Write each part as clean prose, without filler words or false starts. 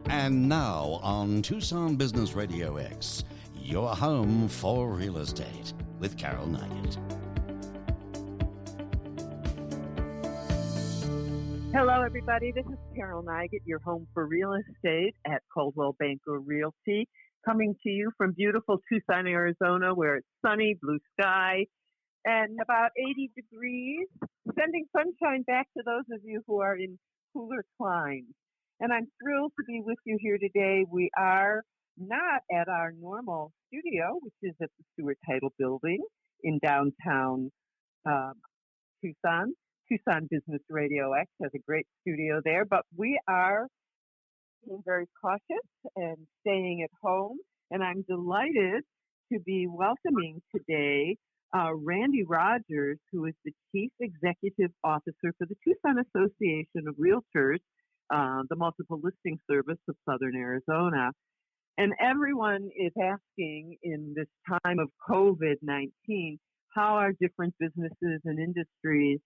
And now on Tucson Business Radio X, your home for real estate with Carol Nugget. Hello, everybody. This is Carol Nugget, your home for real estate at Coldwell Banker Realty, coming to you from beautiful Tucson, Arizona, where it's sunny, blue sky, and about 80 degrees, sending sunshine back to those of you who are in cooler climes. And I'm thrilled to be with you here today. We are not at our normal studio, which is at the Stewart Title Building in downtown Tucson. Tucson Business Radio X has a great studio there, but we are being very cautious and staying at home. And I'm delighted to be welcoming today Randy Rogers, who is the Chief Executive Officer for the Tucson Association of Realtors, the multiple listing service of Southern Arizona. And everyone is asking in this time of COVID-19, how are different businesses and industries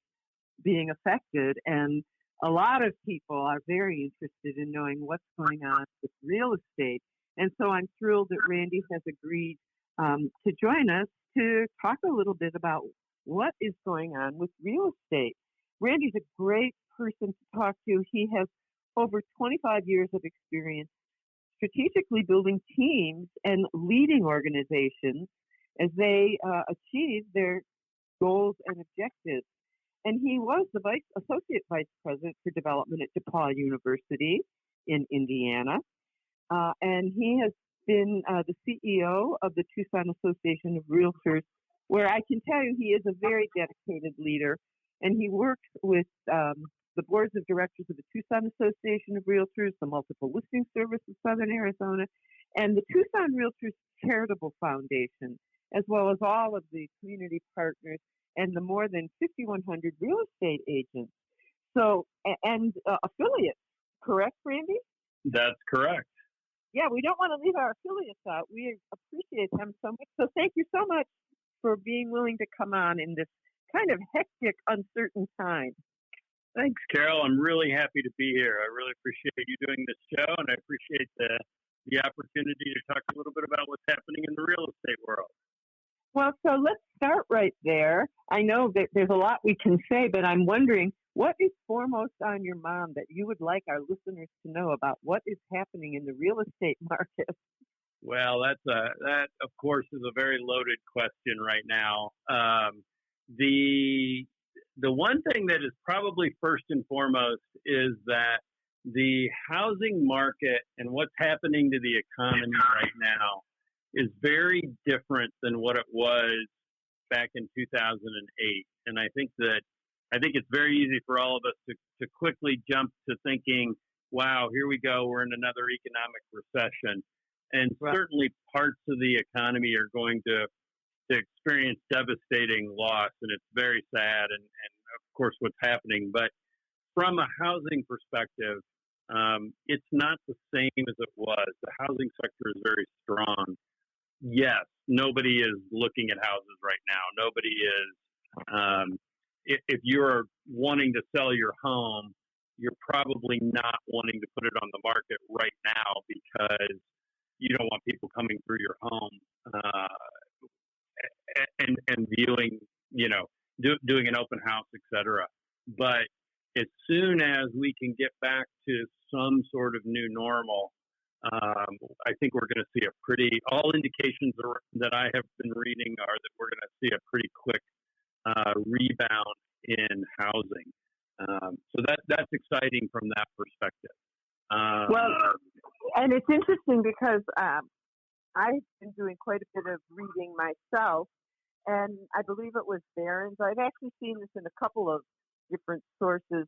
being affected? And a lot of people are very interested in knowing what's going on with real estate. And so I'm thrilled that Randy has agreed to join us to talk a little bit about what is going on with real estate. Randy's a great person to talk to. He has over 25 years of experience strategically building teams and leading organizations as they achieve their goals and objectives. And he was the Associate Vice President for Development at DePaul University in Indiana. And he has been the CEO of the Tucson Association of Realtors, where I can tell you he is a very dedicated leader. And he works with the boards of directors of the Tucson Association of Realtors, the Multiple Listing Service of Southern Arizona, and the Tucson Realtors Charitable Foundation, as well as all of the community partners and the more than 5,100 real estate agents. So, and affiliates, correct, Randy? That's correct. Yeah, we don't want to leave our affiliates out. We appreciate them so much. So thank you so much for being willing to come on in this kind of hectic, uncertain time. Thanks, Carol. I'm really happy to be here. I really appreciate you doing this show, and I appreciate the opportunity to talk a little bit about what's happening in the real estate world. Well, so let's start right there. I know that there's a lot we can say, but I'm wondering, what is foremost on your mind that you would like our listeners to know about what is happening in the real estate market? Well, that of course is a very loaded question right now. The one thing that is probably first and foremost is that the housing market and what's happening to the economy right now is very different than what it was back in 2008. And I think it's very easy for all of us to quickly jump to thinking, wow, here we go, we're in another economic recession. And Right. Certainly parts of the economy are going to experience devastating loss, and it's very sad and of course what's happening. But from a housing perspective, it's not the same as it was. The housing sector is very strong. Yes, nobody is looking at houses right now. Nobody is. If you're wanting to sell your home, you're probably not wanting to put it on the market right now because you don't want people coming through your home and viewing, doing an open house, etc. But as soon as we can get back to some sort of new normal, I think we're going to see all indications that I have been reading are that we're going to see a pretty quick rebound in housing. So that's exciting from that perspective. Well, and it's interesting because I've been doing quite a bit of reading myself, and I believe it was Barron's. I've actually seen this in a couple of different sources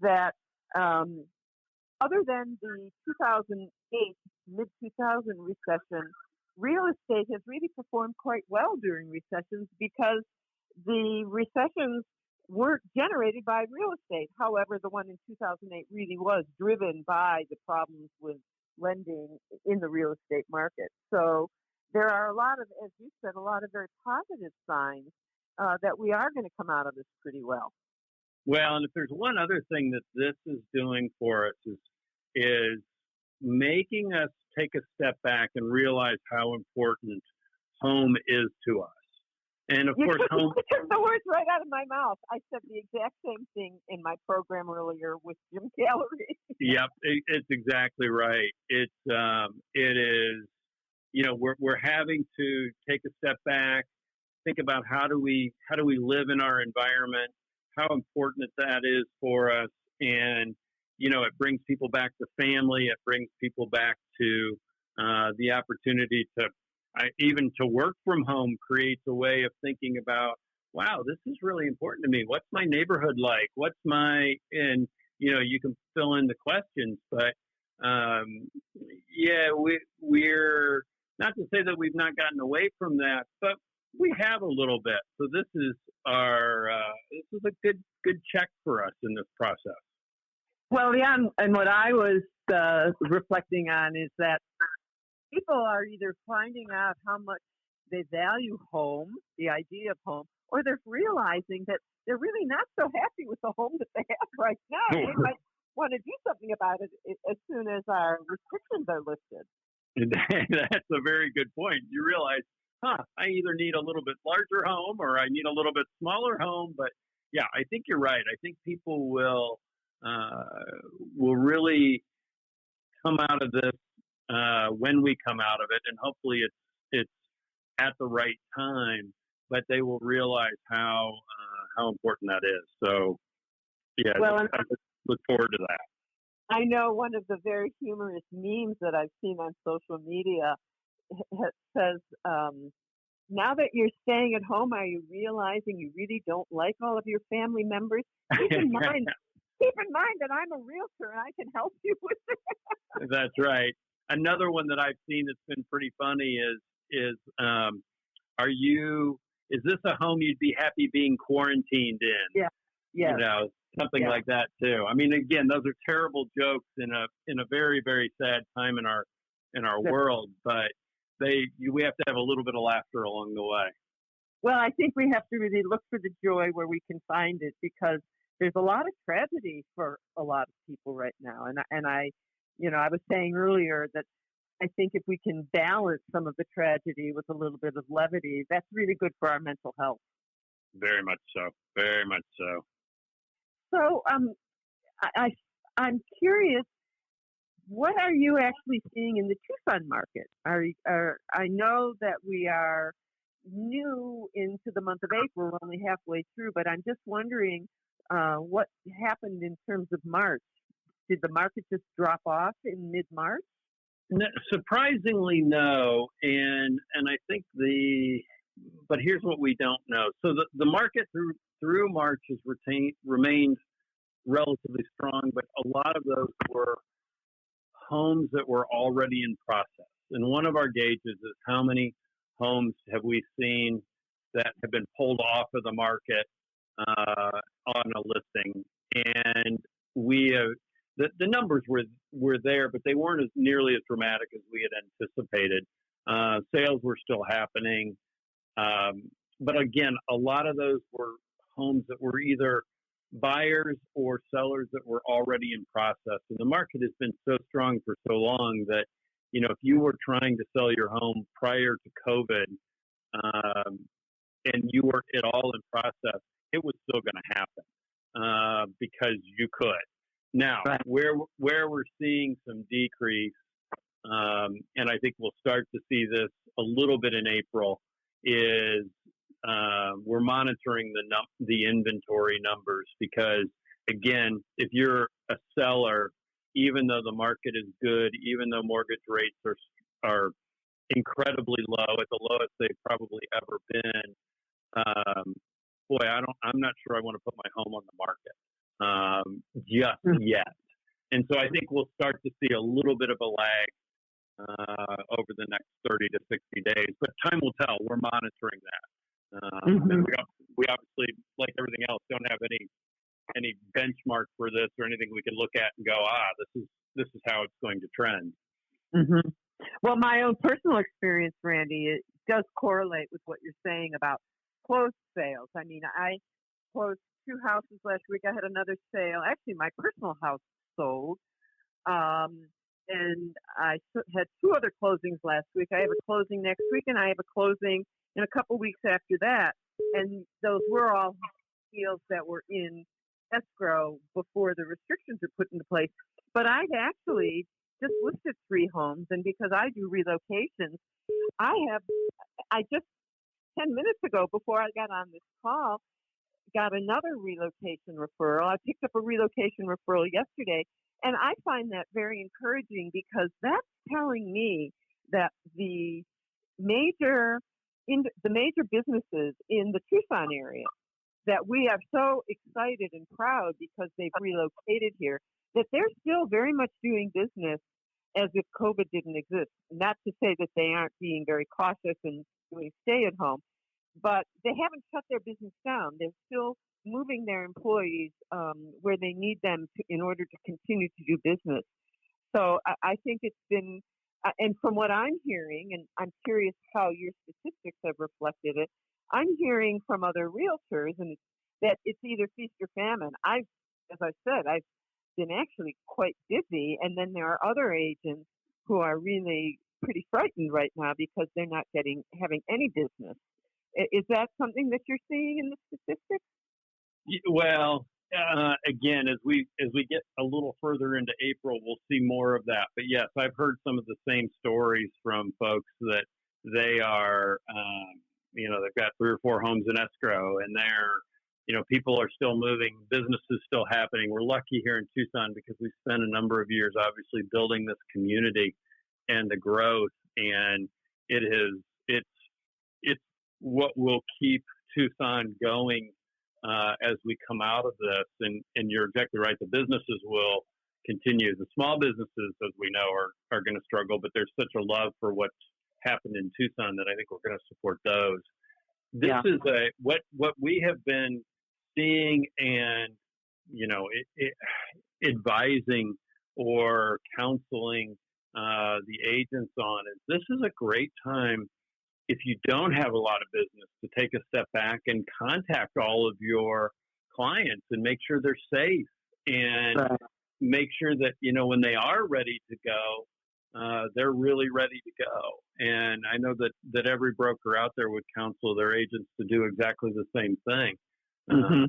that other than the 2008, mid-2000 recession, real estate has really performed quite well during recessions because the recessions weren't generated by real estate. However, the one in 2008 really was driven by the problems with lending in the real estate market. So there are a lot of, as you said, a lot of very positive signs that we are going to come out of this pretty well. Well, and if there's one other thing that this is doing for us is making us take a step back and realize how important home is to us. And of course, home. You took the words right out of my mouth. I said the exact same thing in my program earlier with Jim Gallery. Yep, it's exactly right. It is. We're having to take a step back, think about how do we live in our environment, how important that is for us, and it brings people back to family. It brings people back to the opportunity to even to work from home. Creates a way of thinking about, wow, this is really important to me. What's my neighborhood like? And you can fill in the questions, but we're not to say that we've not gotten away from that, but we have a little bit. So this is a good check for us in this process. Well, yeah, and what I was reflecting on is that people are either finding out how much they value home, the idea of home, or they're realizing that they're really not so happy with the home that they have right now. They might want to do something about it as soon as our restrictions are lifted. That's a very good point. You realize, I either need a little bit larger home or I need a little bit smaller home. But yeah, I think you're right. I think people will really come out of this when we come out of it, and hopefully it's at the right time. But they will realize how important that is. So yeah, well, I look forward to that. I know one of the very humorous memes that I've seen on social media says, now that you're staying at home, are you realizing you really don't like all of your family members? Keep in mind that I'm a realtor and I can help you with it. That's right. Another one that I've seen that's been pretty funny is is this a home you'd be happy being quarantined in? Yeah. Yeah. Something like that too. I mean, again, those are terrible jokes in a very, very sad time in our world, but we have to have a little bit of laughter along the way. Well, I think we have to really look for the joy where we can find it, because there's a lot of tragedy for a lot of people right now. And I was saying earlier that I think if we can balance some of the tragedy with a little bit of levity, that's really good for our mental health. Very much so. Very much so. So I'm curious, what are you actually seeing in the Tucson market? I know that we are new into the month of April, we're only halfway through, but I'm just wondering what happened in terms of March. Did the market just drop off in mid-March? No, surprisingly, no. And I think but here's what we don't know. So the market through March has remained relatively strong, but a lot of those were homes that were already in process. And one of our gauges is how many homes have we seen that have been pulled off of the market on a listing. And the numbers were there, but they weren't nearly as dramatic as we had anticipated. Sales were still happening. But again, a lot of those were homes that were either buyers or sellers that were already in process. And the market has been so strong for so long that, if you were trying to sell your home prior to COVID and you were at all in process, it was still going to happen because you could. Now, right. where we're seeing some decrease, and I think we'll start to see this a little bit in April, is we're monitoring the inventory numbers, because again, if you're a seller, even though the market is good, even though mortgage rates are incredibly low, at the lowest they've probably ever been, I'm not sure I want to put my home on the market just yet. And so I think we'll start to see a little bit of a lag over the next 30 to 60 days, but time will tell. We're monitoring that. And we obviously, like everything else, don't have any benchmark for this or anything we can look at and go, this is how it's going to trend. Mm-hmm. Well, my own personal experience, Randy, it does correlate with what you're saying about closed sales. I mean, I closed 2 houses last week. I had another sale. Actually, my personal house sold. and I had two other closings last week. I have a closing next week, and I have a closing in a couple weeks after that. And those were all deals that were in escrow before the restrictions are put into place. But I've actually just listed 3 homes, and because I do relocations, I just 10 minutes ago, before I got on this call, got another relocation referral. I picked up a relocation referral yesterday, and I find that very encouraging because that's telling me that the major businesses in the Tucson area that we are so excited and proud because they've relocated here, that they're still very much doing business as if COVID didn't exist. Not to say that they aren't being very cautious and doing stay at home, but they haven't shut their business down. They're still moving their employees where they need them in order to continue to do business. So I think it's been, and from what I'm hearing, and I'm curious how your statistics have reflected it, I'm hearing from other realtors and that it's either feast or famine. As I said, I've been actually quite busy, and then there are other agents who are really pretty frightened right now because they're not having any business. Is that something that you're seeing in the statistics? Well, again, as we get a little further into April, we'll see more of that. But yes, I've heard some of the same stories from folks that they are, they've got 3 or 4 homes in escrow, and people are still moving, business is still happening. We're lucky here in Tucson because we spent a number of years obviously building this community and the growth, and it's what will keep Tucson going as we come out of this. And you're exactly right. The businesses will continue. The small businesses, as we know, are going to struggle, but there's such a love for what's happened in Tucson that I think we're going to support those. This is what we have been seeing and, advising or counseling the agents on is this is a great time, if you don't have a lot of business, to take a step back and contact all of your clients and make sure they're safe and make sure that, when they are ready to go, they're really ready to go. And I know that every broker out there would counsel their agents to do exactly the same thing. Mm-hmm.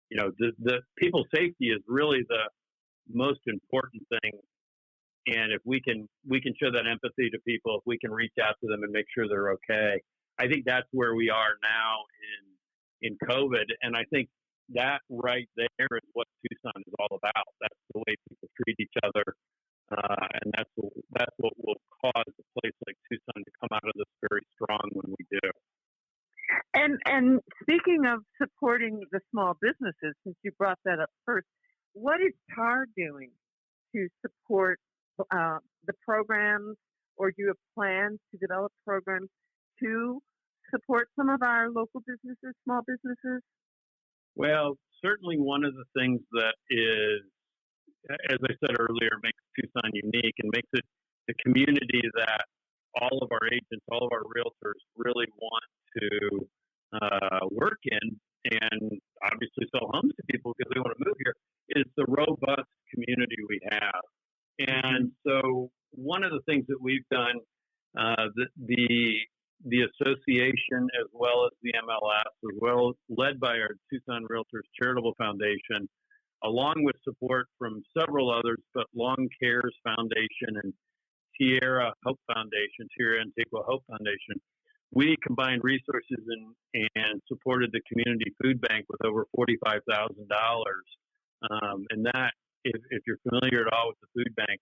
The people's safety is really the most important thing. And if we can show that empathy to people, if we can reach out to them and make sure they're okay, I think that's where we are now in COVID. And I think that right there is what Tucson is all about. That's the way people treat each other. And that's what will cause a place like Tucson to come out of this very strong when we do. And speaking of supporting the small businesses, since you brought that up first, what is TAR doing to support the programs, or do you have plans to develop programs to support some of our local businesses, small businesses? Well, certainly one of the things that is, as I said earlier, makes Tucson unique and makes it the community that all of our agents, all of our realtors really want to work in and obviously sell homes to people because they want to move here, is the robust community we have. And so one of the things that we've done, the association as well as the MLS, as well led by our Tucson Realtors Charitable Foundation, along with support from several others, but Long Cares Foundation and Tierra Antigua Hope Foundation, we combined resources and supported the community food bank with over $45,000. And that, if you're familiar at all with the food bank,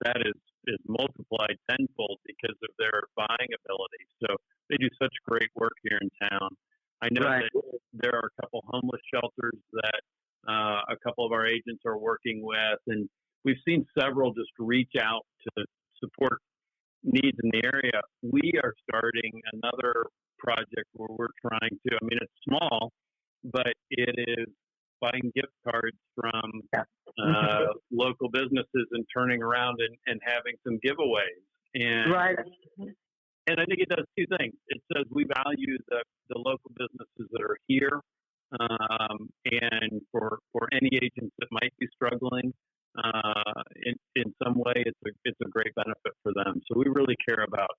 that is multiplied tenfold because of their buying ability. So they do such great work here in town. I know that there are a couple homeless shelters that a couple of our agents are working with, and we've seen several just reach out to support needs in the area. We are starting another project where we're trying to, it's small, but it is buying gift cards from local businesses and turning around and having some giveaways. And and I think it does two things. It says we value the local businesses that are here, and for any agents that might be struggling, in some way, it's a great benefit for them. So we really care about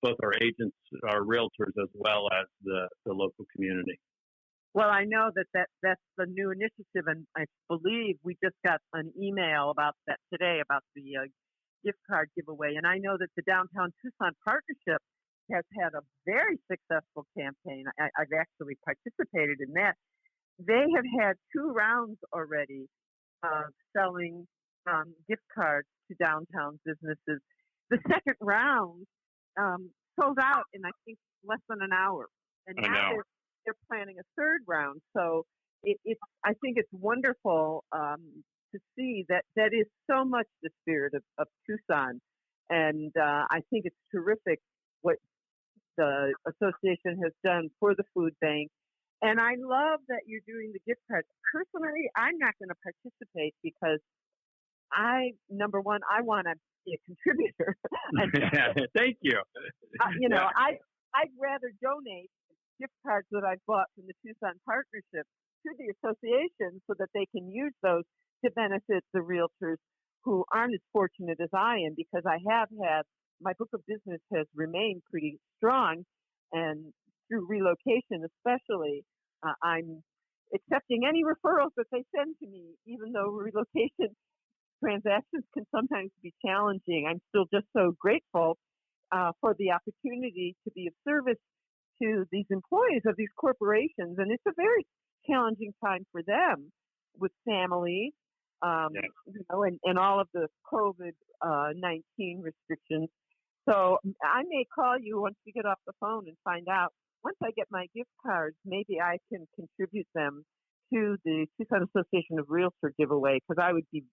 both our agents, our realtors, as well as the local community. Well, I know that's the new initiative, and I believe we just got an email about that today about the gift card giveaway. And I know that the Downtown Tucson Partnership has had a very successful campaign. I've actually participated in that. They have had 2 rounds already of selling gift cards to downtown businesses. The second round sold out in, I think, less than an hour. And now they're planning a third round. So I think it's wonderful to see that is so much the spirit of Tucson. And I think it's terrific what the association has done for the food bank. And I love that you're doing the gift cards. Personally, I'm not going to participate because number one, I want to be a contributor. Thank you. I'd rather donate gift cards that I've bought from the Tucson Partnership to the association so that they can use those to benefit the realtors who aren't as fortunate as I am, because I have had, my book of business has remained pretty strong, and through relocation especially, I'm accepting any referrals that they send to me, even though relocation transactions can sometimes be challenging. I'm still just so grateful for the opportunity to be of service to these employees of these corporations. And it's a very challenging time for them with families, and all of the COVID-19 restrictions. So I may call you once we get off the phone and find out. Once I get my gift cards, maybe I can contribute them to the Tucson Association of Realtors giveaway, because I would be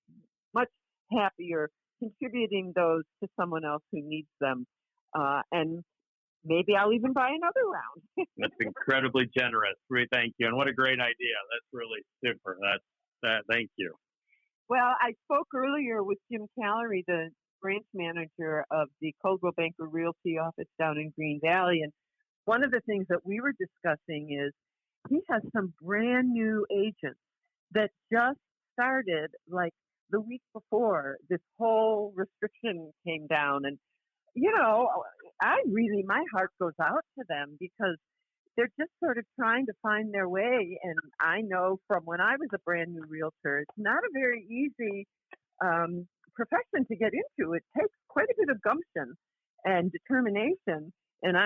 much happier contributing those to someone else who needs them. And maybe I'll even buy another round. That's incredibly generous. Thank you. And what a great idea. That's really super. Thank you. Well, I spoke earlier with Jim Callery, the branch manager of the Coldwell Banker Realty office down in Green Valley. And one of the things that we were discussing is he has some brand new agents that just started like the week before this whole restriction came down. And, my heart goes out to them because they're just sort of trying to find their way. And I know from when I was a brand new realtor, it's not a very easy profession to get into. It takes quite a bit of gumption and determination. And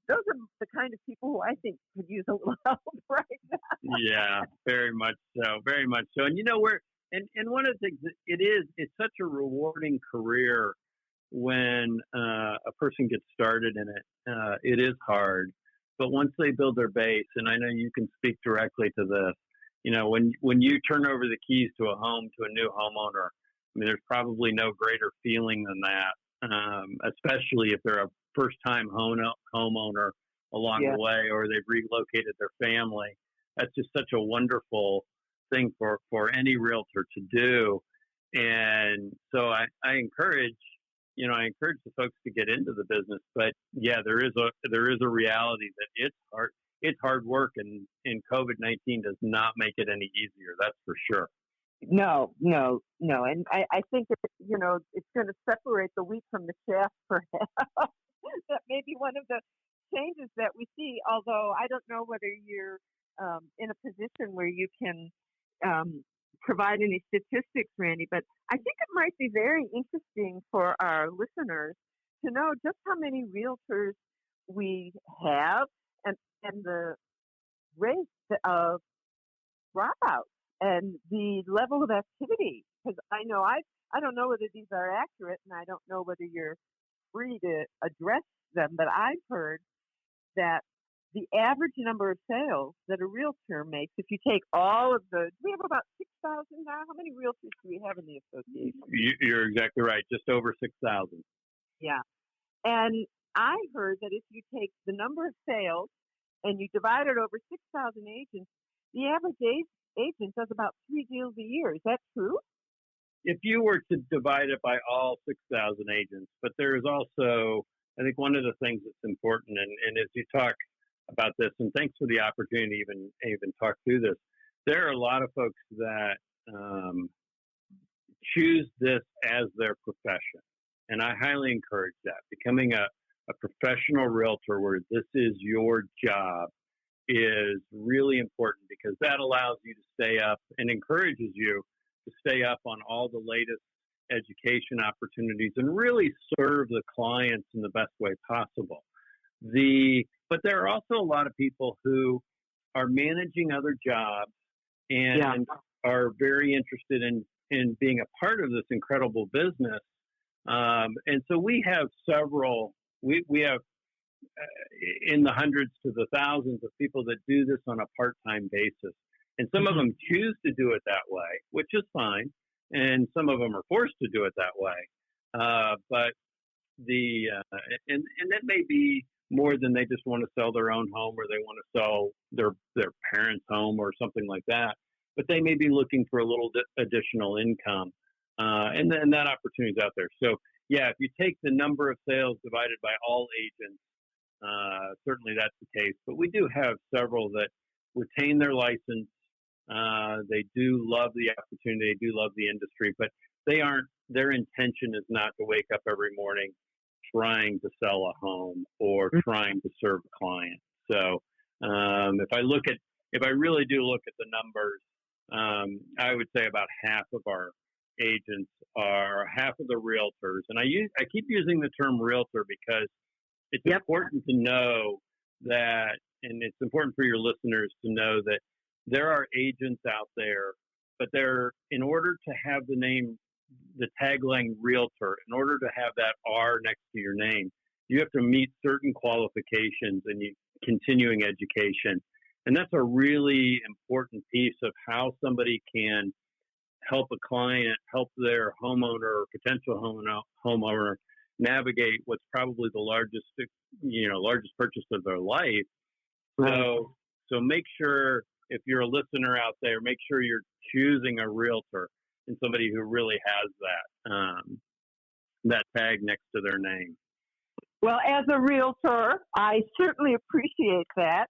those are the kind of people who I think could use a little help right now. Yeah, very much so. Very much so. And and one of the things, it's such a rewarding career when a person gets started in it. It is hard, but once they build their base, and I know you can speak directly to this, when you turn over the keys to a home to a new homeowner, I mean, there's probably no greater feeling than that, especially if they're a first-time homeowner along the way, or they've relocated their family. That's just such a wonderful thing for any realtor to do. And so I encourage the folks to get into the business. But yeah, there is a reality that it's hard. It's hard work, and COVID-19 does not make it any easier. That's for sure. No. And I think that, it's going to separate the wheat from the chaff, perhaps. That may be one of the changes that we see, although I don't know whether you're in a position where you can provide any statistics, Randy, but I think it might be very interesting for our listeners to know just how many realtors we have and the rate of dropouts and the level of activity. Because I know I don't know whether these are accurate, and I don't know whether you're free to address them, but I've heard that the average number of sales that a realtor makes, if you take all of we have about 6,000 now. How many realtors do we have in the association? You're exactly right. Just over 6,000. Yeah. And I heard that if you take the number of sales and you divide it over 6,000 agents, the average agent does about 3 deals a year. Is that true? If you were to divide it by all 6,000 agents, but there is also, I think one of the things that's important, and as you talk about this, and thanks for the opportunity to even talk through this, there are a lot of folks that choose this as their profession. And I highly encourage that. Becoming a professional realtor where this is your job is really important, because that allows you to stay up and encourages you to stay up on all the latest education opportunities and really serve the clients in the best way possible. But there are also a lot of people who are managing other jobs and are very interested in being a part of this incredible business. And so we have several, we have in the hundreds to the thousands of people that do this on a part-time basis. And some of them choose to do it that way, which is fine. And some of them are forced to do it that way. But and that may be more than they just want to sell their own home, or they want to sell their parents' home or something like that. But they may be looking for a little additional income. And that opportunity is out there. So, yeah, if you take the number of sales divided by all agents, certainly that's the case. But we do have several that retain their license. They do love the opportunity. They do love the industry, but their intention is not to wake up every morning trying to sell a home or trying to serve a client. So if I really do look at the numbers, I would say about half of our agents are half of the realtors. And I keep using the term realtor because it's important to know that, and it's important for your listeners to know that there are agents out there, but in order to have the name, the tagline realtor, in order to have that R next to your name, you have to meet certain qualifications and continuing education. And that's a really important piece of how somebody can help a client, help their homeowner or potential homeowner navigate what's probably the largest purchase of their life. Right. So make sure, if you're a listener out there, make sure you're choosing a realtor and somebody who really has that tag next to their name. Well, as a realtor, I certainly appreciate that.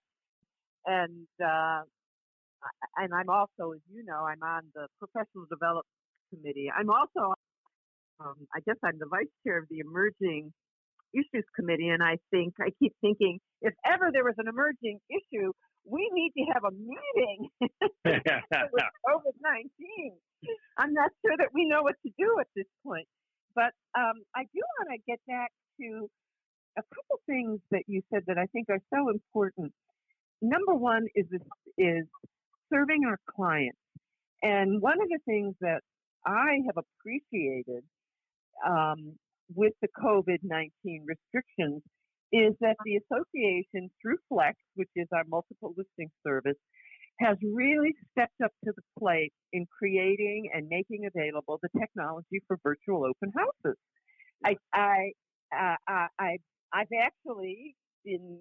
And I'm also, as you know, I'm on the Professional Development Committee. I'm also, I guess I'm the vice chair of the Emerging Issues Committee. And I keep thinking, if ever there was an emerging issue, we need to have a meeting with COVID-19. I'm not sure that we know what to do at this point. But I do want to get back to a couple things that you said that I think are so important. Number one is serving our clients. And one of the things that I have appreciated with the COVID-19 restrictions is that the association, through Flex, which is our multiple listing service, has really stepped up to the plate in creating and making available the technology for virtual open houses. I've actually been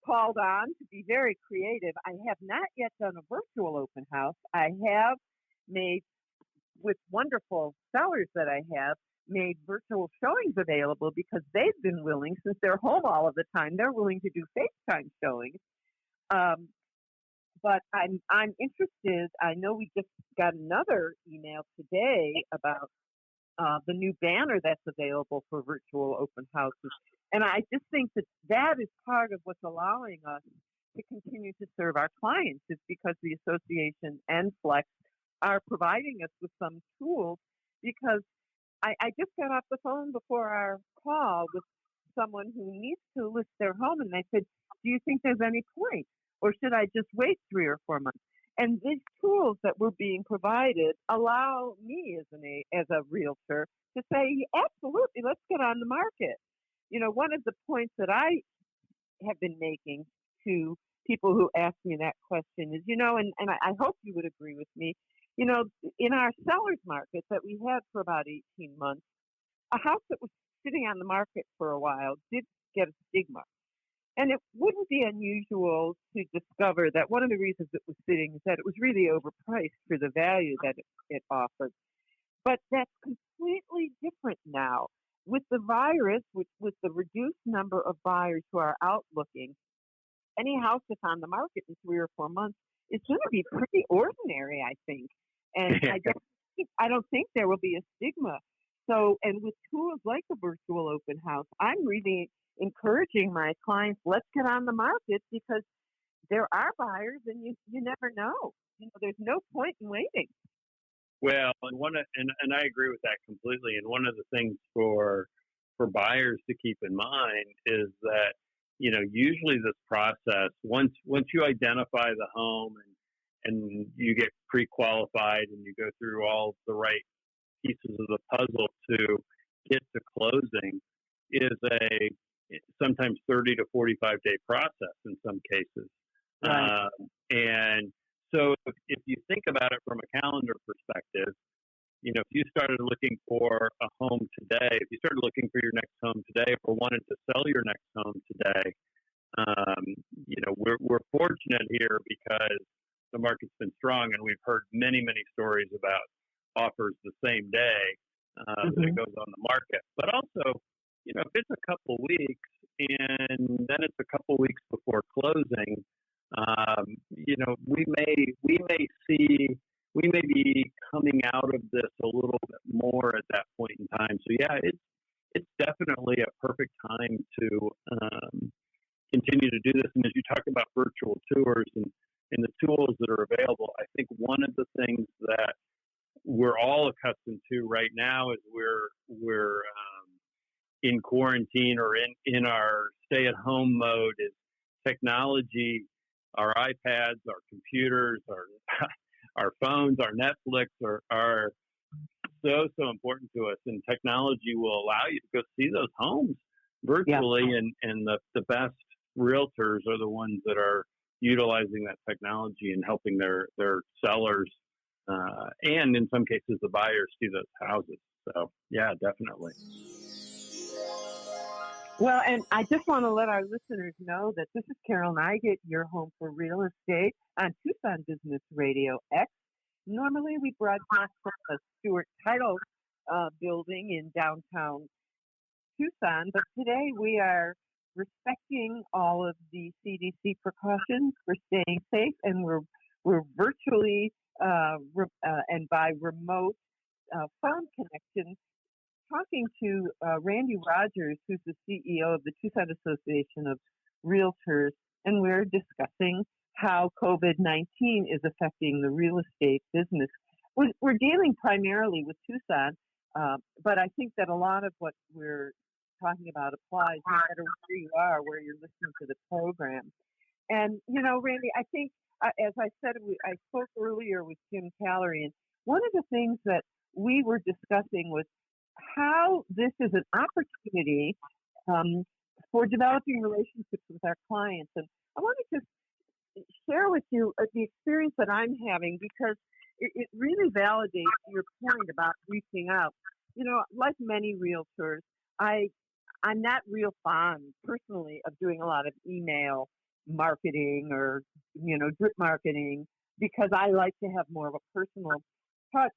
called on to be very creative. I have not yet done a virtual open house. I have made, with wonderful sellers that I have, made virtual showings available because they've been willing, since they're home all of the time, they're willing to do FaceTime showings. But I'm interested. I know we just got another email today about the new banner that's available for virtual open houses. And I just think that is part of what's allowing us to continue to serve our clients, is because the association and Flex are providing us with some tools. Because I just got off the phone before our call with someone who needs to list their home, and they said, do you think there's any point, or should I just wait 3 or 4 months? And these tools that we're being provided allow me as a realtor to say, absolutely, let's get on the market. You know, one of the points that I have been making to people who ask me that question is, and I hope you would agree with me, in our seller's market that we had for about 18 months, a house that was sitting on the market for a while did get a stigma. And it wouldn't be unusual to discover that one of the reasons it was sitting is that it was really overpriced for the value that it offered. But that's completely different now. With the virus, with the reduced number of buyers who are out looking, any house that's on the market in 3 or 4 months is going to be pretty ordinary, I think. And I don't think I don't think there will be a stigma. So, and with tools like the virtual open house, I'm really encouraging my clients, let's get on the market because there are buyers and you never know. There's no point in waiting. Well, and I agree with that completely. And one of the things for buyers to keep in mind is that usually this process, once you identify the home and you get pre-qualified and you go through all the right pieces of the puzzle to get to closing, is a sometimes 30 to 45 day process in some cases. Right. And so if you think about it from a calendar perspective, if you started looking for a home today, if you started looking for your next home today, or wanted to sell your next home today, we're fortunate here because the market's been strong, and we've heard many, many stories about offers the same day that it goes on the market. But also, if it's a couple weeks and then it's a couple weeks before closing, we may be coming out of this a little bit more at that point in time. So yeah, it's definitely a perfect time to continue to do this. And as you talk about virtual tours and the tools that are available, I think one of the things that we're all accustomed to right now is we're in quarantine or in our stay-at-home mode is technology. Our iPads, our computers, our phones, our Netflix are so important to us, and technology will allow you to go see those homes virtually. Yeah. And the best realtors are the ones that are utilizing that technology and helping their sellers and in some cases the buyers see those houses. So yeah, definitely. Well, and I just want to let our listeners know that this is Carol Nygett, your home for real estate on Tucson Business Radio X. Normally we broadcast from the Stewart Title building in downtown Tucson, but today we are respecting all of the CDC precautions for staying safe, and we're virtually and by remote phone connection talking to Randy Rogers, who's the CEO of the Tucson Association of Realtors, and we're discussing how COVID-19 is affecting the real estate business. We're dealing primarily with Tucson, but I think that a lot of what we're talking about applies no matter where you are, where you're listening to the program. And, Randy, I think, as I said, I spoke earlier with Jim Callery, and one of the things that we were discussing was how this is an opportunity for developing relationships with our clients. And I want to just share with you the experience that I'm having, because it really validates your point about reaching out. Like many realtors, I'm not real fond personally of doing a lot of email marketing or, drip marketing, because I like to have more of a personal touch.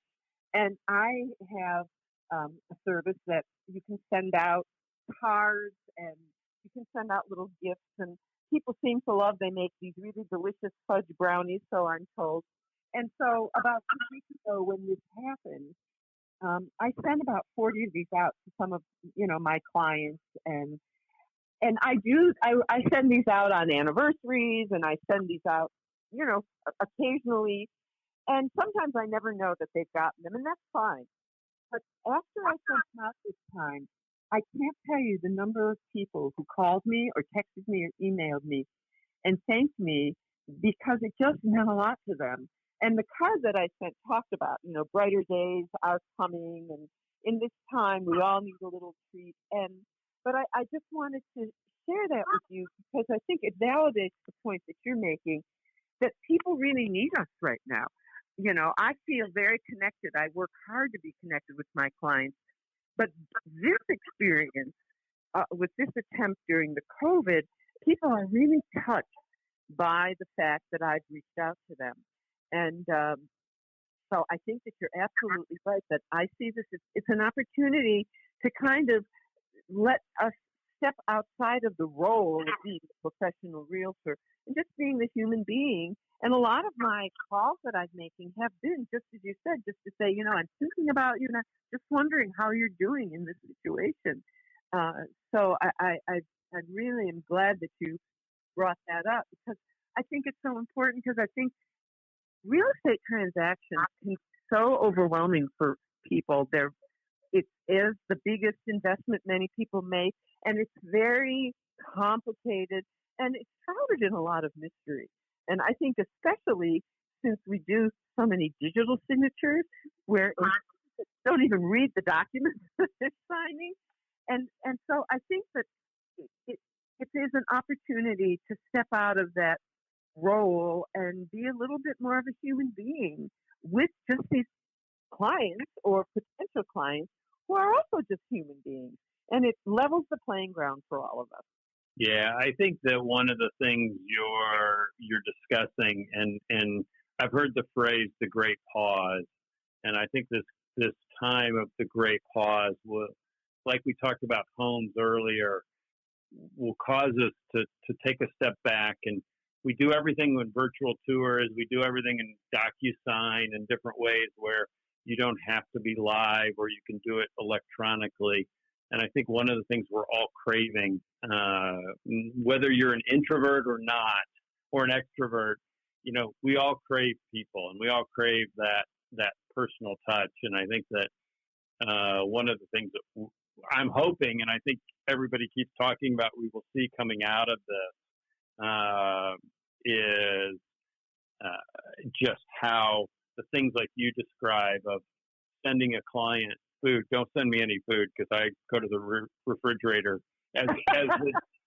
And I have a service that you can send out cards and you can send out little gifts, and people seem to love. They make these really delicious fudge brownies, so I'm told. And so about 2 weeks ago, when this happened, I sent about 40 of these out to some of my clients, and I send these out on anniversaries, and I send these out occasionally, and sometimes I never know that they've gotten them, and that's fine. But after I sent them out this time, I can't tell you the number of people who called me or texted me or emailed me and thanked me, because it just meant a lot to them. And the card that I sent talked about, brighter days are coming, and in this time we all need a little treat. But I just wanted to share that with you because I think it validates the point that you're making, that people really need us right now. I feel very connected. I work hard to be connected with my clients. But this experience, with this attempt during the COVID, people are really touched by the fact that I've reached out to them. And so I think that you're absolutely right, that I see this as it's an opportunity to kind of let us step outside of the role of being a professional realtor and just being the human being. And a lot of my calls that I'm making have been, just as you said, just to say, I'm thinking about you, and I'm just wondering how you're doing in this situation. So I really am glad that you brought that up, because I think it's so important, because I think real estate transactions can be so overwhelming for people. It is the biggest investment many people make, and it's very complicated, and it's shrouded in a lot of mystery. And I think especially since we do so many digital signatures where don't even read the documents that they're signing. And so I think that it is an opportunity to step out of that role and be a little bit more of a human being with just these clients or potential clients who are also just human beings. And it levels the playing ground for all of us. Yeah, I think that one of the things you're discussing, and I've heard the phrase "the great pause," and I think this time of the great pause will, like we talked about homes earlier, will cause us to take a step back. And we do everything with virtual tours, we do everything in DocuSign and different ways where you don't have to be live, or you can do it electronically. And I think one of the things we're all craving, whether you're an introvert or not, or an extrovert, we all crave people, and we all crave that personal touch. And I think that one of the things that I'm hoping, and I think everybody keeps talking about, we will see coming out of this, is just how the things like you describe of sending a client food. Don't send me any food, because I go to the refrigerator. As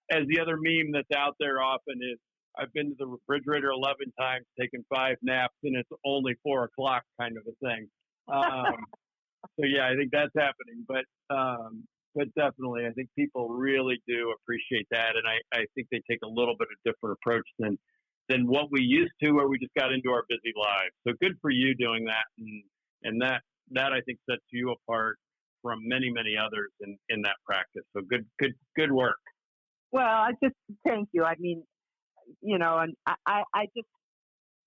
the other meme that's out there often is, I've been to the refrigerator 11 times, taken 5 naps, and it's only 4 o'clock, kind of a thing. So yeah, I think that's happening. But definitely, I think people really do appreciate that, and I think they take a little bit of different approach than what we used to, where we just got into our busy lives. So good for you doing that, and that I think sets you apart from many, many others in that practice. So good work. Well, I just thank you. I mean, and I just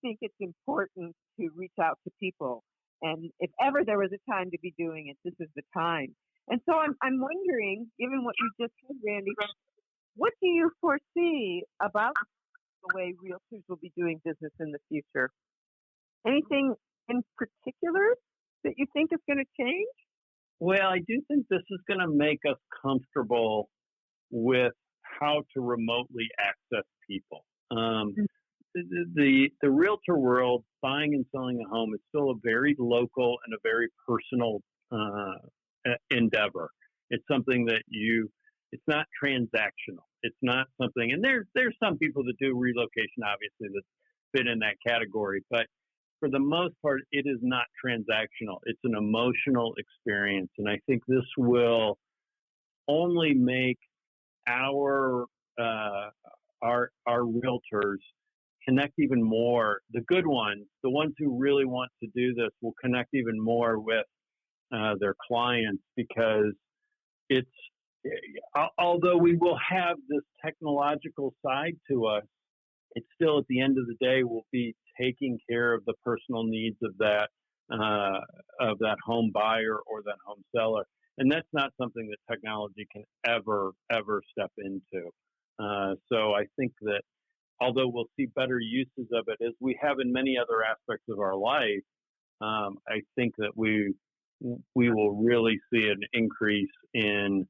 think it's important to reach out to people. And if ever there was a time to be doing it, this is the time. And so I'm wondering, given what you just said, Randy, what do you foresee about the way realtors will be doing business in the future? Anything in particular that you think is going to change? Well, I do think this is going to make us comfortable with how to remotely access people. The realtor world, buying and selling a home, is still a very local and a very personal endeavor. It's something that it's not transactional. It's not something, and there's some people that do relocation, obviously, that fit in that category, but for the most part, it is not transactional. It's an emotional experience, and I think this will only make our realtors connect even more. The good ones, the ones who really want to do this, will connect even more with their clients, because it's, although we will have this technological side to us, it still, at the end of the day, will be taking care of the personal needs of that home buyer or that home seller. And that's not something that technology can ever step into. So I think that although we'll see better uses of it, as we have in many other aspects of our life, I think that we will really see an increase in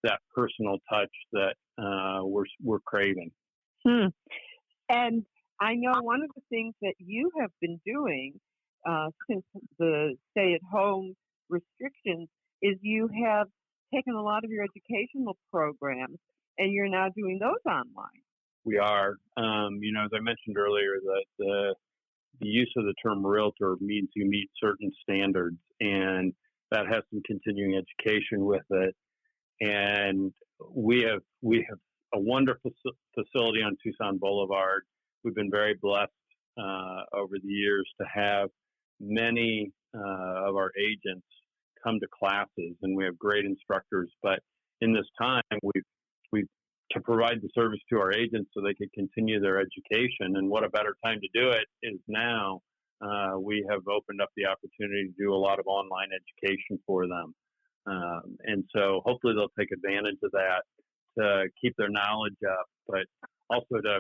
that personal touch that we're craving. And I know one of the things that you have been doing since the stay-at-home restrictions is you have taken a lot of your educational programs, and you're now doing those online. We are. As I mentioned earlier, that the use of the term realtor means you meet certain standards, and that has some continuing education with it. And we have a wonderful facility on Tucson Boulevard. We've been very blessed over the years to have many of our agents come to classes, and we have great instructors. But in this time, to provide the service to our agents so they could continue their education. And what a better time to do it is now. We have opened up the opportunity to do a lot of online education for them. And so hopefully they'll take advantage of that to keep their knowledge up, but also to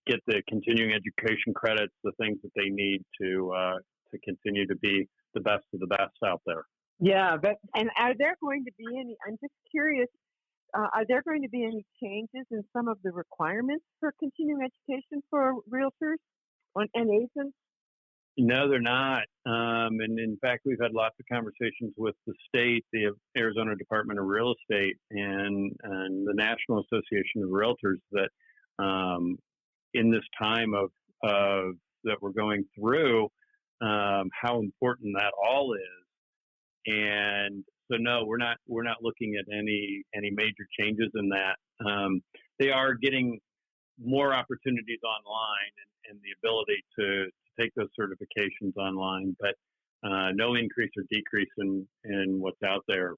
get the continuing education credits, the things that they need to continue to be the best of the best out there. Yeah, and are there going to be any, I'm just curious, are there going to be any changes in some of the requirements for continuing education for realtors and agents? No, they're not. And in fact, we've had lots of conversations with the state, the Arizona Department of Real Estate, and the National Association of Realtors that in this time of that we're going through, how important that all is. And so, no, we're not looking at any major changes in that. They are getting more opportunities online and the ability to take those certifications online, but no increase or decrease in what's out there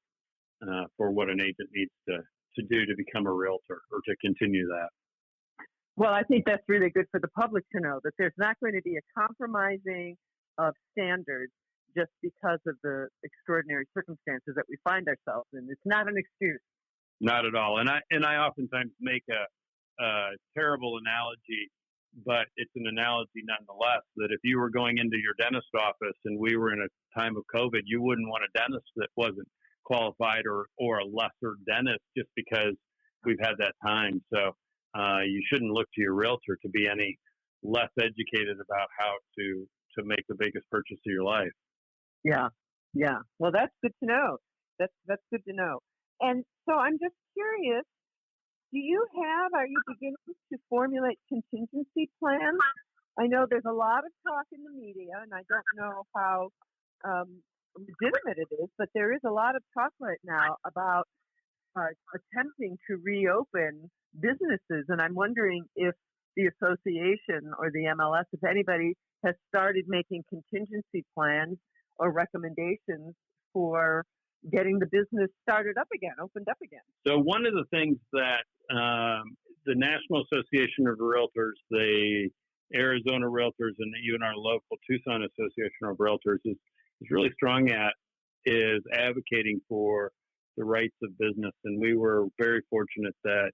for what an agent needs to do to become a realtor or to continue that. Well, I think that's really good for the public to know that there's not going to be a compromising of standards just because of the extraordinary circumstances that we find ourselves in. It's not an excuse. Not at all. And I oftentimes make a terrible analogy, but it's an analogy nonetheless, that if you were going into your dentist office and we were in a time of COVID, you wouldn't want a dentist that wasn't qualified or a lesser dentist just because we've had that time. So you shouldn't look to your realtor to be any less educated about how to make the biggest purchase of your life. Yeah. Well, that's good to know. That's good to know. And so I'm just curious, are you beginning to formulate contingency plans? I know there's a lot of talk in the media, and I don't know how legitimate it is, but there is a lot of talk right now about attempting to reopen businesses. And I'm wondering if the association or the MLS, if anybody has started making contingency plans or recommendations for getting the business started up again, opened up again. So one of the things that the National Association of Realtors, the Arizona Realtors, and even our local Tucson Association of Realtors is really strong at is advocating for the rights of business. And we were very fortunate that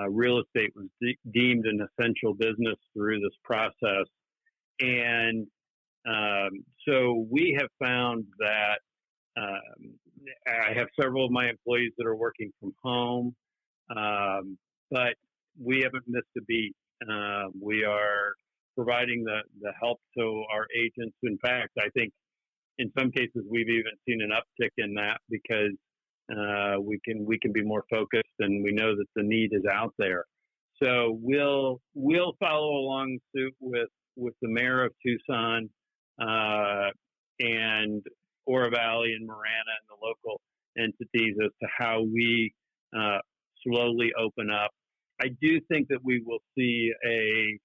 real estate was deemed an essential business through this process. And so we have found that I have several of my employees that are working from home, but we haven't missed a beat. We are providing the help to our agents. In fact, I think in some cases we've even seen an uptick in that because we can be more focused, and we know that the need is out there. So we'll follow along suit with the mayor of Tucson and Oro Valley and Marana and the local entities as to how we slowly open up. I do think that we will see a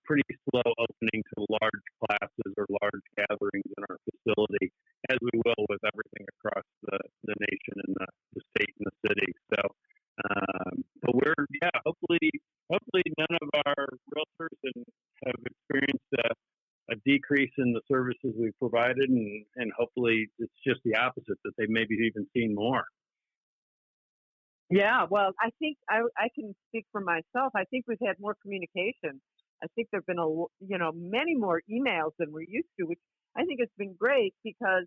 pretty slow opening to large classes or large gatherings in our facility, as we will with everything across the nation and the state and the city. So, but hopefully none of our realtors have experienced a decrease in the services we've provided, and hopefully it's just the opposite, that they maybe even seen more. Yeah, well, I think I can speak for myself. I think we've had more communication. I think there've been many more emails than we're used to, which I think has been great, because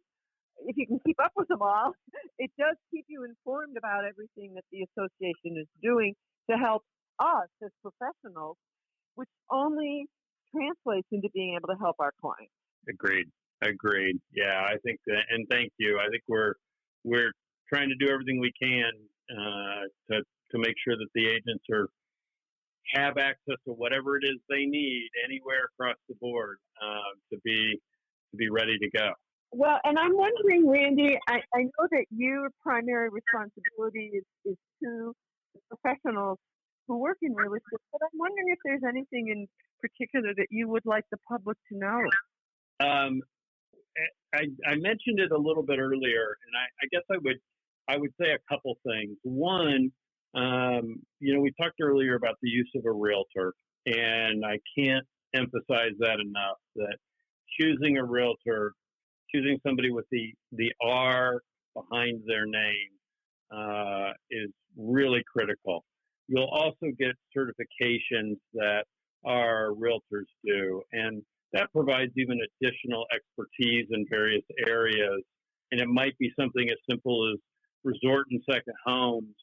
if you can keep up with them all, it does keep you informed about everything that the association is doing to help us as professionals, which only translates into being able to help our clients. Agreed. Yeah, I think that, and thank you. I think we're trying to do everything we can to make sure that the agents have access to whatever it is they need anywhere across the board to be ready to go. Well, and I'm wondering, Randy, I know that your primary responsibility is to the professionals who work in real estate, but I'm wondering if there's anything in particular that you would like the public to know. I mentioned it a little bit earlier, and I guess I I would say a couple things. One, we talked earlier about the use of a realtor, and I can't emphasize that enough, that choosing a realtor, choosing somebody with the R behind their name is really critical. You'll also get certifications that our realtors do, and that provides even additional expertise in various areas. And it might be something as simple as resort and second homes,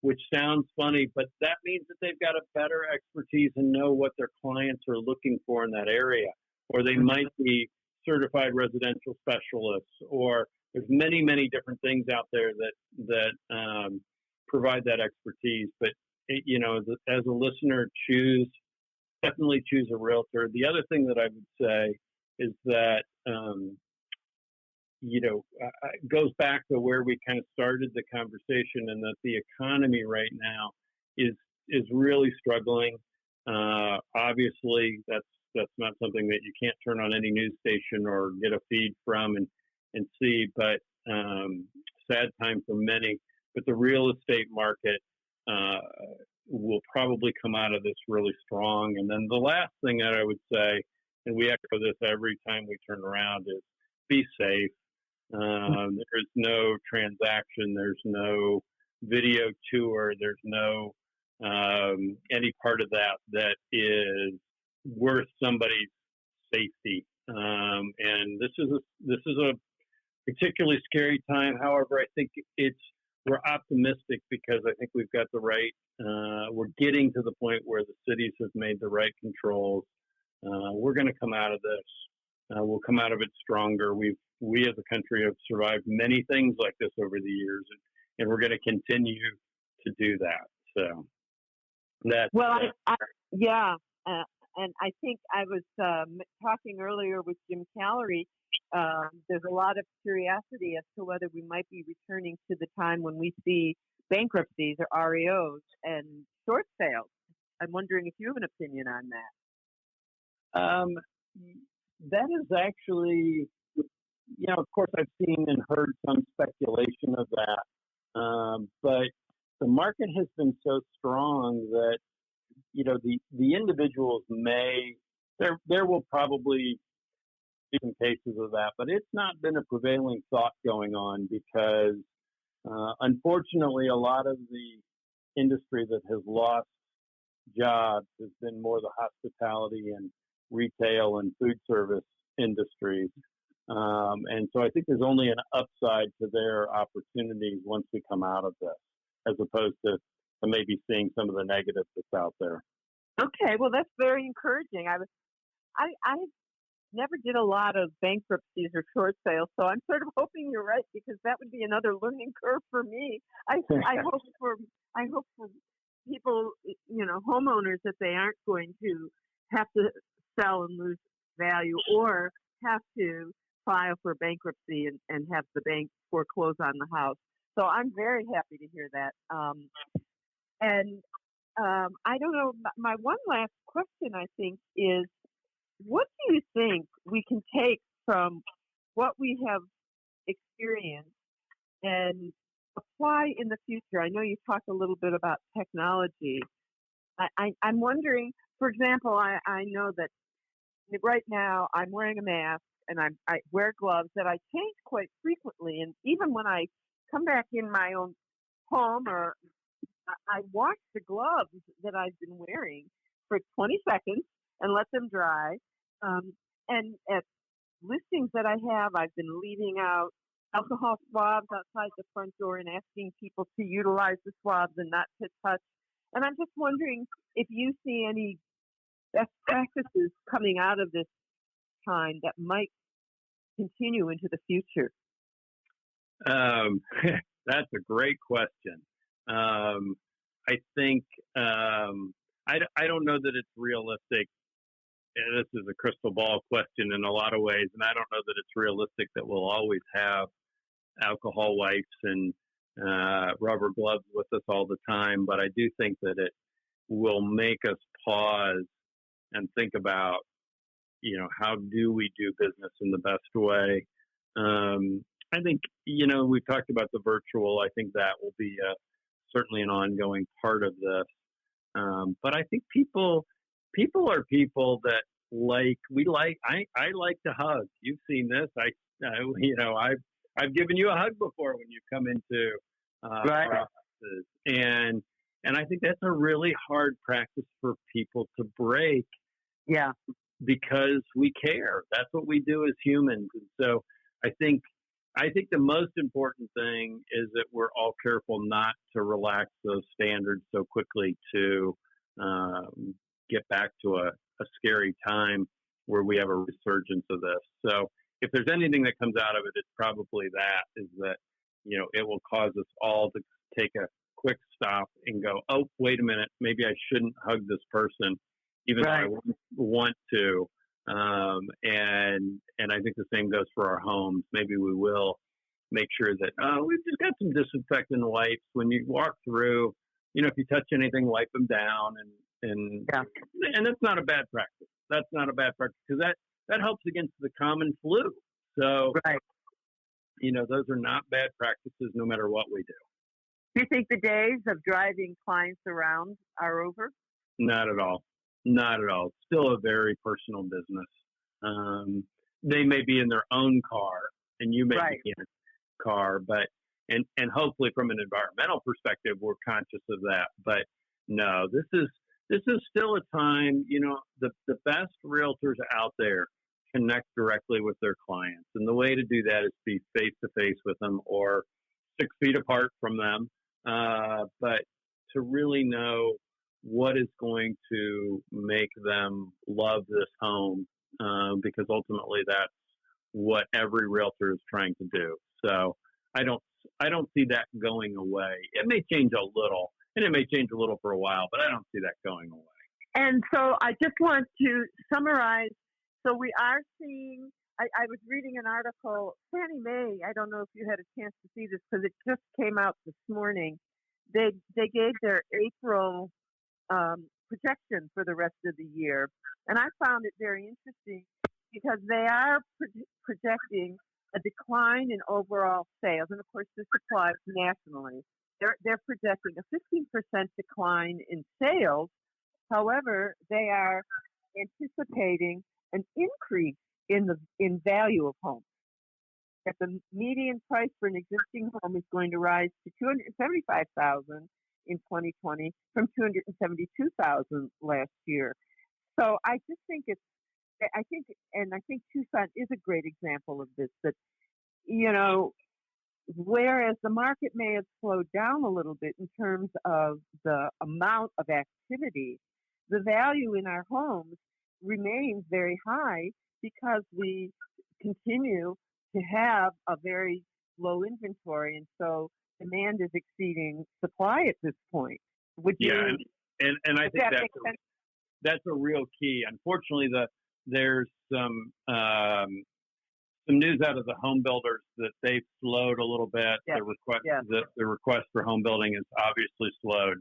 which sounds funny, but that means that they've got a better expertise and know what their clients are looking for in that area. Or they might be certified residential specialists, or there's many, many different things out there that provide that expertise. But, as a listener, definitely choose a realtor. The other thing that I would say is that, it goes back to where we kind of started the conversation, and that the economy right now is really struggling. Obviously, that's not something that you can't turn on any news station or get a feed from and see, but sad time for many. But the real estate market will probably come out of this really strong. And then the last thing that I would say, and we echo this every time we turn around, is be safe. There's no transaction, there's no video tour, there's no any part of that is worth somebody's safety. And this is a particularly scary time. However, I think we're optimistic because I think we've got the right. We're getting to the point where the cities have made the right controls. We're going to come out of this. We'll come out of it stronger. We as a country have survived many things like this over the years, and we're going to continue to do that. So that's and I think I was talking earlier with Jim Callery. There's a lot of curiosity as to whether we might be returning to the time when we see bankruptcies or REOs and short sales. I'm wondering if you have an opinion on that. That is actually, of course, I've seen and heard some speculation of that, but the market has been so strong that the individuals there will probably be some cases of that, but it's not been a prevailing thought going on because unfortunately a lot of the industry that has lost jobs has been more the hospitality and retail and food service industries. And so I think there's only an upside to their opportunities once we come out of this, as opposed to maybe seeing some of the negatives that's out there. Okay, well, that's very encouraging. I never did a lot of bankruptcies or short sales, so I'm sort of hoping you're right, because that would be another learning curve for me. I hope for people, homeowners, that they aren't going to have to sell and lose value or have to file for bankruptcy and have the bank foreclose on the house. So I'm very happy to hear that. I don't know, my one last question, I think, is what do you think we can take from what we have experienced and apply in the future? I know you talked a little bit about technology. I'm wondering, for example, I know that right now I'm wearing a mask and I wear gloves that I change quite frequently. And even when I come back in my own home, or I wash the gloves that I've been wearing for 20 seconds and let them dry. And at listings that I have, I've been leaving out alcohol swabs outside the front door and asking people to utilize the swabs and not to touch. And I'm just wondering if you see any best practices coming out of this time that might continue into the future. That's a great question. I think I don't know that it's realistic. This is a crystal ball question in a lot of ways, and I don't know that it's realistic that we'll always have alcohol wipes and rubber gloves with us all the time. But I do think that it will make us pause and think about, how do we do business in the best way? I think, we've talked about the virtual. I think that will be certainly an ongoing part of this. But I think people are people that I like to hug. You've seen this. I've given you a hug before when you come into Right. our offices, and I think that's a really hard practice for people to break. Yeah. Because we care. That's what we do as humans. And so I think the most important thing is that we're all careful not to relax those standards so quickly to get back to a scary time where we have a resurgence of this. So if there's anything that comes out of it, it's probably that it will cause us all to take a quick stop and go, oh, wait a minute, maybe I shouldn't hug this person, even though I want to. And I think the same goes for our homes. Maybe we will make sure that we've just got some disinfectant wipes. When you walk through, if you touch anything, wipe them down, and that's not a bad practice. That's not a bad practice because that helps against the common flu. So those are not bad practices, no matter what we do. Do you think the days of driving clients around are over? Not at all. Not at all. It's still a very personal business. They may be in their own car, and you may be in a car, but and hopefully from an environmental perspective, we're conscious of that. But no, this is still a time. The best realtors out there connect directly with their clients, and the way to do that is to be face to face with them or 6 feet apart from them. But to really know what is going to make them love this home, because ultimately that's what every realtor is trying to do. So I don't see that going away. It may change a little, and it may change a little for a while, but I don't see that going away. And so I just want to summarize. So we are seeing, I was reading an article, Fannie Mae, I don't know if you had a chance to see this because it just came out this morning. They gave their April projection for the rest of the year. And I found it very interesting because they are projecting a decline in overall sales. And of course, this applies nationally. They're projecting a 15% decline in sales. However, they are anticipating an increase in value of homes. That the median price for an existing home is going to rise to $275,000 in 2020 from $272,000 last year. So I just think I think Tucson is a great example of this. That whereas the market may have slowed down a little bit in terms of the amount of activity, the value in our homes remains very high because we continue to have a very low inventory, and so demand is exceeding supply at this point. Would you? Yeah, and I think that's a real key. Unfortunately, there's some news out of the home builders that they've slowed a little bit. Yes. The request for home building is obviously slowed.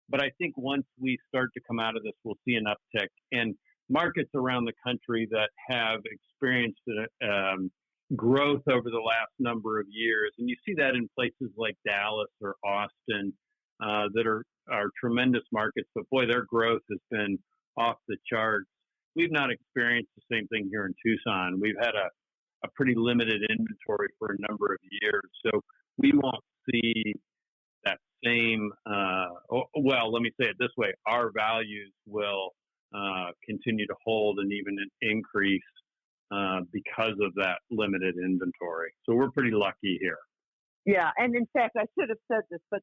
But I think once we start to come out of this, we'll see an uptick. And markets around the country that have experienced growth over the last number of years, and you see that in places like Dallas or Austin that are tremendous markets. But boy, their growth has been off the charts. We've not experienced the same thing here in Tucson. We've had a pretty limited inventory for a number of years, so we won't see that same. Well, let me say it this way: our values will continue to hold and even increase because of that limited inventory. So we're pretty lucky here. Yeah, and in fact, I should have said this, but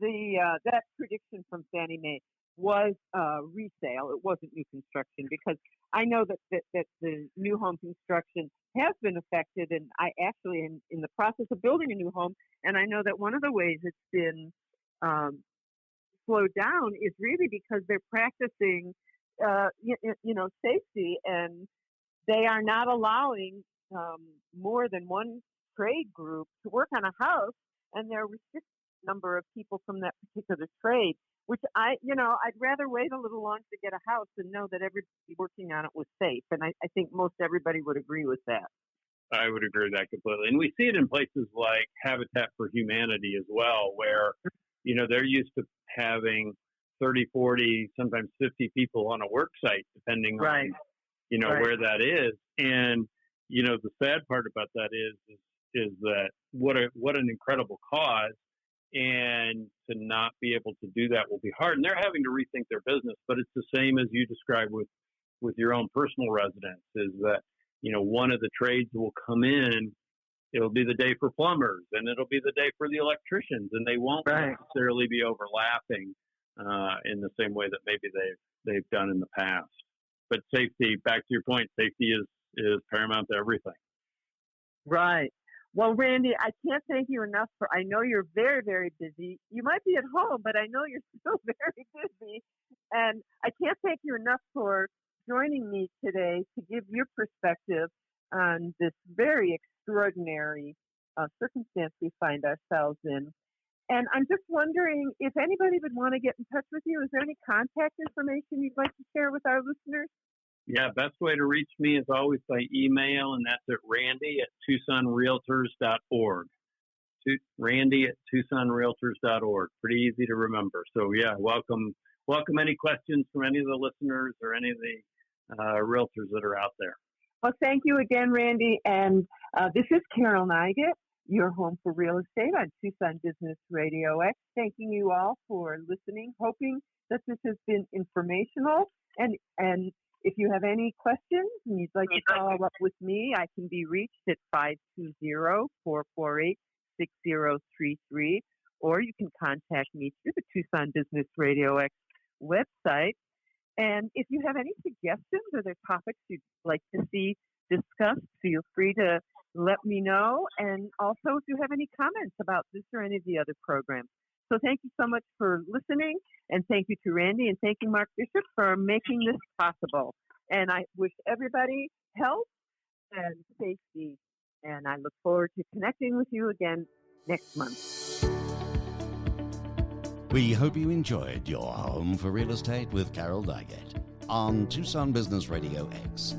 that prediction from Fannie Mae was resale. It wasn't new construction, because I know that the new home construction has been affected, and I actually am in the process of building a new home, and I know that one of the ways it's been slowed down is really because they're practicing safety, and they are not allowing more than one trade group to work on a house, and they're restricting the number of people from that particular trade, which I'd rather wait a little longer to get a house and know that everybody working on it was safe. And I think most everybody would agree with that. I would agree with that completely. And we see it in places like Habitat for Humanity as well, where, they're used to having 30, 40, sometimes 50 people on a work site, depending on, where that is. And, the sad part about that is that what an incredible cause. And to not be able to do that will be hard. And they're having to rethink their business. But it's the same as you described with your own personal residence, is that, one of the trades will come in, it'll be the day for plumbers and it'll be the day for the electricians, and they won't necessarily be overlapping in the same way that maybe they've done in the past. But safety, back to your point, safety is paramount to everything. Right. Well, Randy, I can't thank you enough I know you're very, very busy. You might be at home, but I know you're still very busy. And I can't thank you enough for joining me today to give your perspective on this very extraordinary circumstance we find ourselves in. And I'm just wondering if anybody would want to get in touch with you. Is there any contact information you'd like to share with our listeners? Yeah, best way to reach me is always by email, and that's at randy@tucsonrealtors.org. randy@tucsonrealtors.org. Pretty easy to remember. So, yeah, welcome any questions from any of the listeners or any of the realtors that are out there. Well, thank you again, Randy. And this is Carol Neiget, your home for real estate on Tucson Business Radio X. Thanking you all for listening, hoping that this has been informational. And if you have any questions and you'd like to follow up with me, I can be reached at 520-448-6033, or you can contact me through the Tucson Business Radio X website. And if you have any suggestions or there are topics you'd like to see discussed, feel free to let me know. And also, if you have any comments about this or any of the other programs. So thank you so much for listening, and thank you to Randy, and thank you, Mark Bishop, for making this possible. And I wish everybody health and safety, and I look forward to connecting with you again next month. We hope you enjoyed Your Home for Real Estate with Carol Neiget on Tucson Business Radio X.